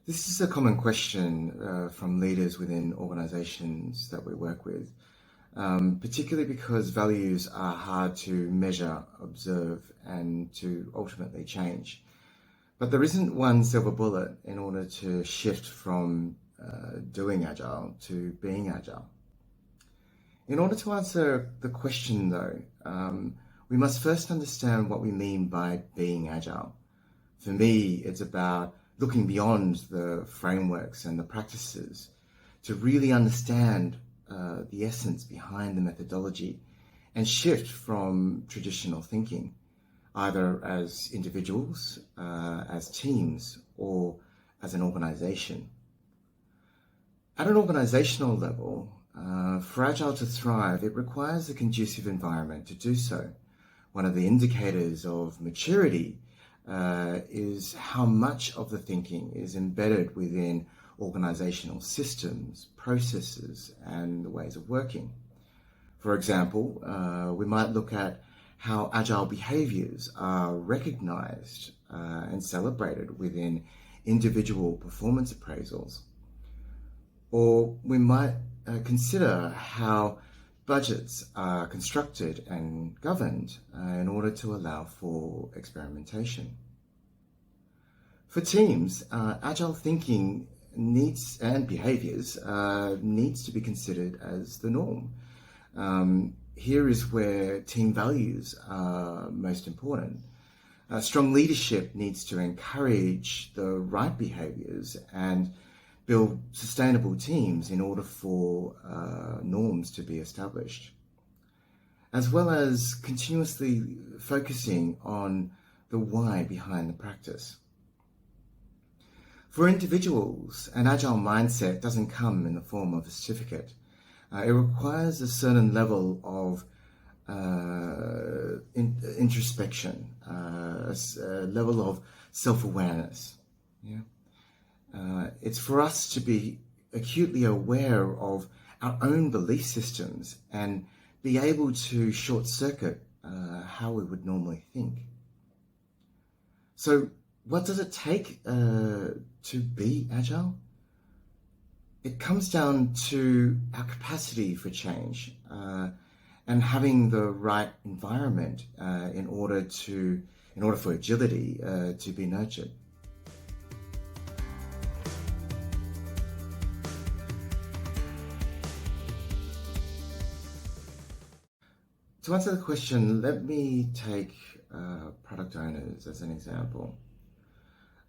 This is a common question from leaders within organizations that we work with, particularly because values are hard to measure, observe, and to ultimately change. But there isn't one silver bullet in order to shift from doing Agile to being Agile. In order to answer the question, though, we must first understand what we mean by being Agile. For me, it's about looking beyond the frameworks and the practices to really understand the essence behind the methodology and shift from traditional thinking, either as individuals, as teams, or as an organization. At an organizational level, for Agile to thrive, it requires a conducive environment to do so. One of the indicators of maturity is how much of the thinking is embedded within organizational systems, processes, and the ways of working. For example, we might look at how Agile behaviors are recognized and celebrated within individual performance appraisals. Or we might consider how budgets are constructed and governed in order to allow for experimentation. For teams, Agile thinking and behaviors needs to be considered as the norm. Here is where team values are most important. Strong leadership needs to encourage the right behaviors and build sustainable teams in order for norms to be established, as well as continuously focusing on the why behind the practice. For individuals, an Agile mindset doesn't come in the form of a certificate. It requires a certain level of introspection, a level of self-awareness. Yeah? It's for us to be acutely aware of our own belief systems and be able to short-circuit how we would normally think. So what does it take to be Agile? It comes down to our capacity for change and having the right environment in order for agility to be nurtured. To answer the question, let me take product owners as an example.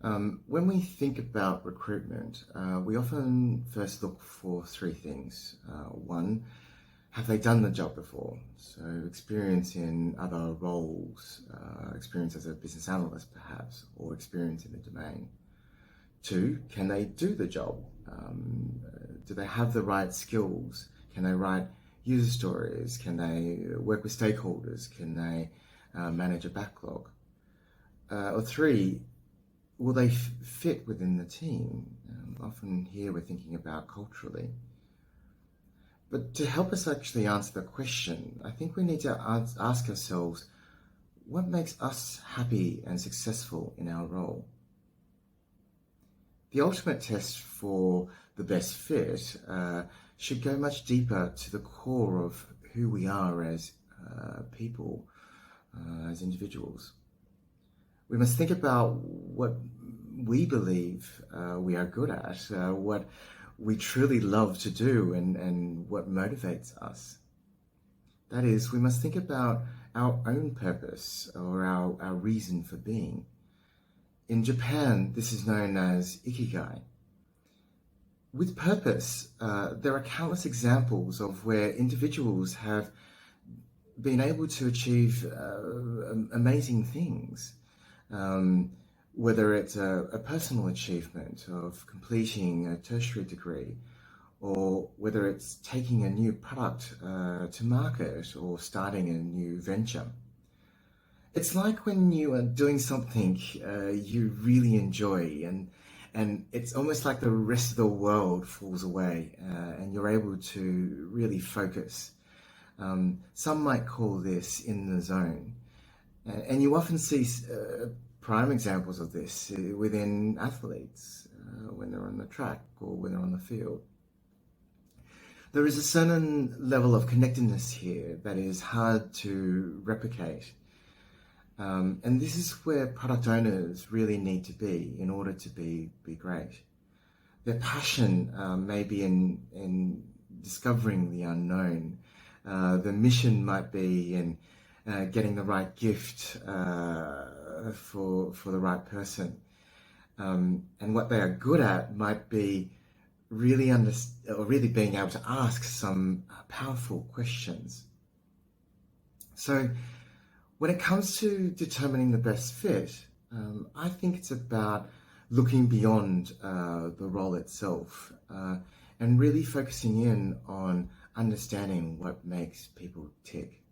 When we think about recruitment, we often first look for three things. One, have they done the job before? So experience in other roles, experience as a business analyst perhaps, or experience in the domain. Two, can they do the job? Do they have the right skills? Can they write user stories? Can they work with stakeholders? Can they manage a backlog? Or three, will they fit within the team? Often here we're thinking about culturally. But to help us actually answer the question, I think we need to ask ourselves, what makes us happy and successful in our role? The ultimate test for the best fit should go much deeper to the core of who we are as people, as individuals. We must think about what we believe we are good at, what we truly love to do, and what motivates us. That is, we must think about our own purpose or our reason for being. In Japan, this is known as ikigai. With purpose, there are countless examples of where individuals have been able to achieve amazing things. Whether it's a personal achievement of completing a tertiary degree, or whether it's taking a new product to market or starting a new venture. It's like when you are doing something you really enjoy, and it's almost like the rest of the world falls away and you're able to really focus. Some might call this in the zone. And you often see prime examples of this within athletes, when they're on the track or when they're on the field. There is a certain level of connectedness here that is hard to replicate. And this is where product owners really need to be in order to be great. Their passion may be in discovering the unknown. The mission might be in getting the right gift for the right person. And what they are good at might be really being able to ask some powerful questions. So when it comes to determining the best fit, I think it's about looking beyond the role itself and really focusing in on understanding what makes people tick.